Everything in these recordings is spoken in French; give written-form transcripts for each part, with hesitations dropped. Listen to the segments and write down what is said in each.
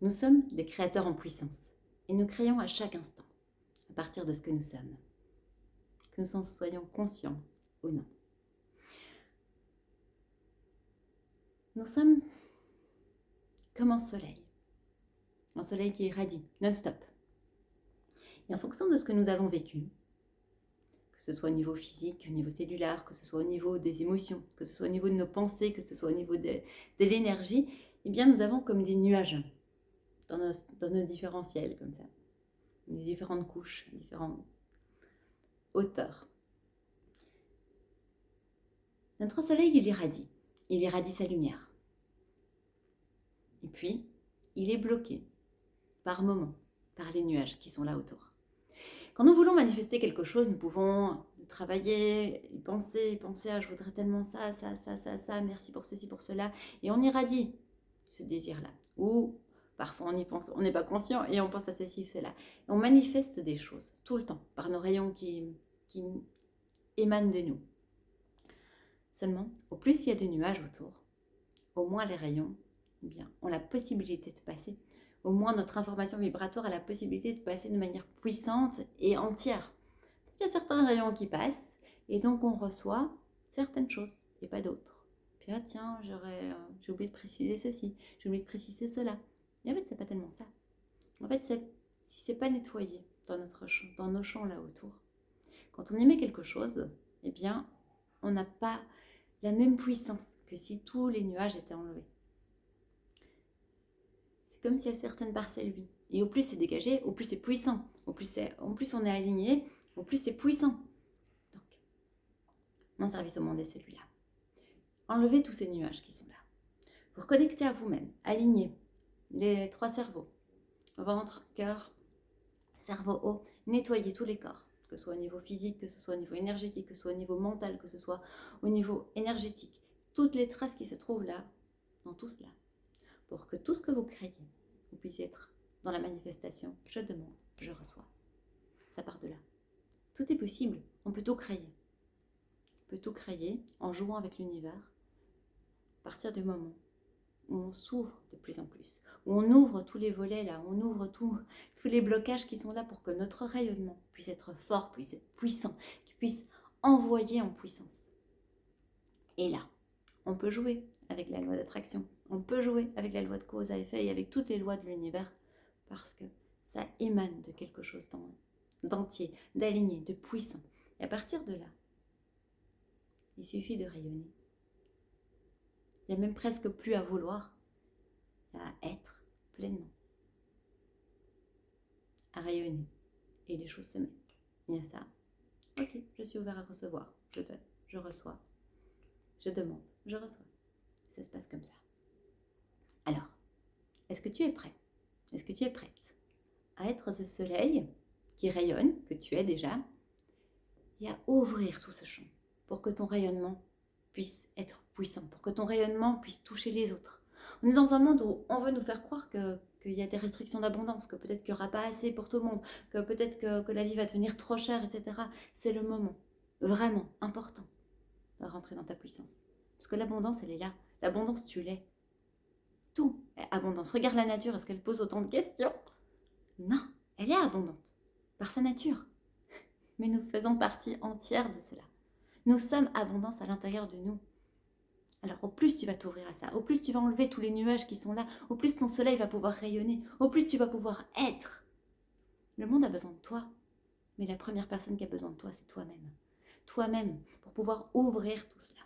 Nous sommes des créateurs en puissance et nous créons à chaque instant, à partir de ce que nous sommes, que nous en soyons conscients ou non. Nous sommes comme un soleil qui irradie non-stop. Et en fonction de ce que nous avons vécu, que ce soit au niveau physique, au niveau cellulaire, que ce soit au niveau des émotions, que ce soit au niveau de nos pensées, que ce soit au niveau de l'énergie, eh bien nous avons comme des nuages dans nos différents ciels, comme ça. Des différentes couches, différentes hauteurs. Notre soleil, il irradie sa lumière. Et puis, il est bloqué par moments, par les nuages qui sont là autour. Quand nous voulons manifester quelque chose, nous pouvons travailler, y penser, ah je voudrais tellement ça, merci pour ceci, pour cela, et on irradie ce désir-là. Ou parfois on y pense, on n'est pas conscient et on pense à ceci, cela. Et on manifeste des choses tout le temps par nos rayons qui émanent de nous. Seulement, au plus il y a de nuages autour, au moins les rayons eh bien, ont la possibilité de passer. Au moins notre information vibratoire a la possibilité de passer de manière puissante et entière. Il y a certains rayons qui passent et donc on reçoit certaines choses et pas d'autres. Puis ah tiens, j'ai oublié de préciser ceci, j'ai oublié de préciser cela. Et en fait, c'est pas tellement ça. En fait, si c'est pas nettoyé dans nos champs là autour, quand on émet quelque chose, eh bien, on n'a pas la même puissance que si tous les nuages étaient enlevés. C'est comme s'il y a certaines parcelles, lui. Et au plus c'est dégagé, au plus c'est puissant. En plus on est aligné, au plus c'est puissant. Donc, mon service au monde est celui-là. Enlevez tous ces nuages qui sont là. Vous reconnectez à vous-même, alignez les 3 cerveaux, ventre, cœur, cerveau haut, nettoyez tous les corps, que ce soit au niveau physique, que ce soit au niveau énergétique, que ce soit au niveau mental, que ce soit au niveau énergétique. Toutes les traces qui se trouvent là, dans tout cela, pour que tout ce que vous créez, vous puissiez être dans la manifestation. Je demande, je reçois. Ça part de là. Tout est possible, on peut tout créer. On peut tout créer en jouant avec l'univers à partir du moment où on s'ouvre de plus en plus, où on ouvre tous les volets là, on ouvre tous les blocages qui sont là pour que notre rayonnement puisse être fort, puisse être puissant, qu'il puisse envoyer en puissance. Et là, on peut jouer avec la loi d'attraction, on peut jouer avec la loi de cause à effet et avec toutes les lois de l'univers parce que ça émane de quelque chose d'entier, d'aligné, de puissant. Et à partir de là, il suffit de rayonner. Il n'y a même presque plus à vouloir, à être pleinement, à rayonner. Et les choses se mettent. Il y a ça. Ok, je suis ouvert à recevoir. Je donne, je reçois. Je demande, je reçois. Ça se passe comme ça. Alors, est-ce que tu es prêt? Est-ce que tu es prête à être ce soleil qui rayonne, que tu es déjà, et à ouvrir tout ce champ pour que ton rayonnement puisse être puissant, pour que ton rayonnement puisse toucher les autres. On est dans un monde où on veut nous faire croire qu'il y a des restrictions d'abondance, que peut-être qu'il n'y aura pas assez pour tout le monde, que peut-être que la vie va devenir trop chère, etc. C'est le moment vraiment important de rentrer dans ta puissance. Parce que l'abondance, elle est là. L'abondance, tu l'es. Tout est abondance. Regarde la nature, est-ce qu'elle pose autant de questions? Non, elle est abondante, par sa nature. Mais nous faisons partie entière de cela. Nous sommes abondance à l'intérieur de nous. Alors au plus tu vas t'ouvrir à ça, au plus tu vas enlever tous les nuages qui sont là, au plus ton soleil va pouvoir rayonner, au plus tu vas pouvoir être. Le monde a besoin de toi, mais la première personne qui a besoin de toi, c'est toi-même. Toi-même, pour pouvoir ouvrir tout cela,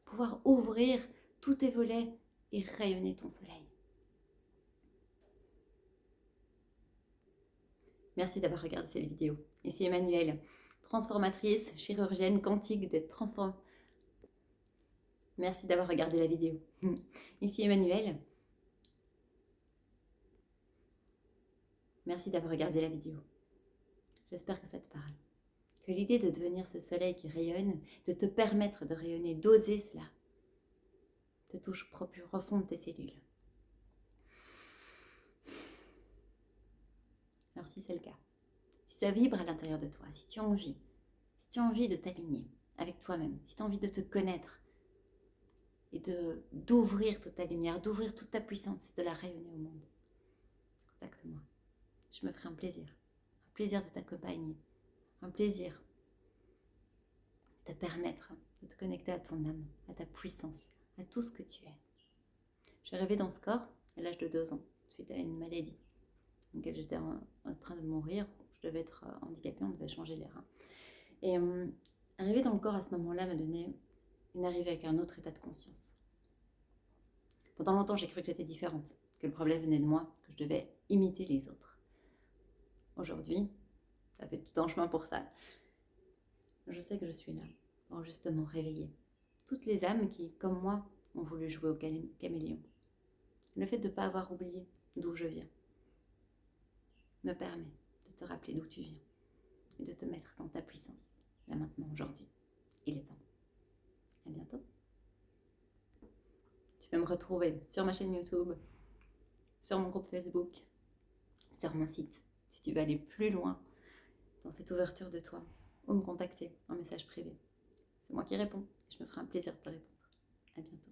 pouvoir ouvrir tous tes volets et rayonner ton soleil. Merci d'avoir regardé cette vidéo. Ici Emmanuelle, transformatrice, chirurgienne quantique des transformations. Merci d'avoir regardé la vidéo. Ici Emmanuelle. Merci d'avoir regardé la vidéo. J'espère que ça te parle. Que l'idée de devenir ce soleil qui rayonne, de te permettre de rayonner, d'oser cela, te touche au plus profond de tes cellules. Alors si c'est le cas, si ça vibre à l'intérieur de toi, si tu as envie de t'aligner avec toi-même, si tu as envie de te connaître et d'ouvrir toute ta lumière, d'ouvrir toute ta puissance, de la rayonner au monde, je me ferai un plaisir de t'accompagner, un plaisir de te permettre de te connecter à ton âme, à ta puissance, à tout ce que tu es. J'ai rêvé dans ce corps à l'âge de 2 ans, suite à une maladie dans laquelle j'étais en train de mourir. Je devais être handicapée, on devait changer les reins. Et arriver dans le corps à ce moment-là m'a donné une arrivée avec un autre état de conscience. Pendant longtemps, j'ai cru que j'étais différente, que le problème venait de moi, que je devais imiter les autres. Aujourd'hui, ça fait tout un chemin pour ça. Je sais que je suis là pour justement réveiller toutes les âmes qui, comme moi, ont voulu jouer au caméléon. Le fait de ne pas avoir oublié d'où je viens me permet de te rappeler d'où tu viens et de te mettre dans ta puissance, là maintenant, aujourd'hui. Il est temps. À bientôt. Tu peux me retrouver sur ma chaîne YouTube, sur mon groupe Facebook, sur mon site, si tu veux aller plus loin dans cette ouverture de toi, ou me contacter en message privé. C'est moi qui réponds et je me ferai un plaisir de te répondre. À bientôt.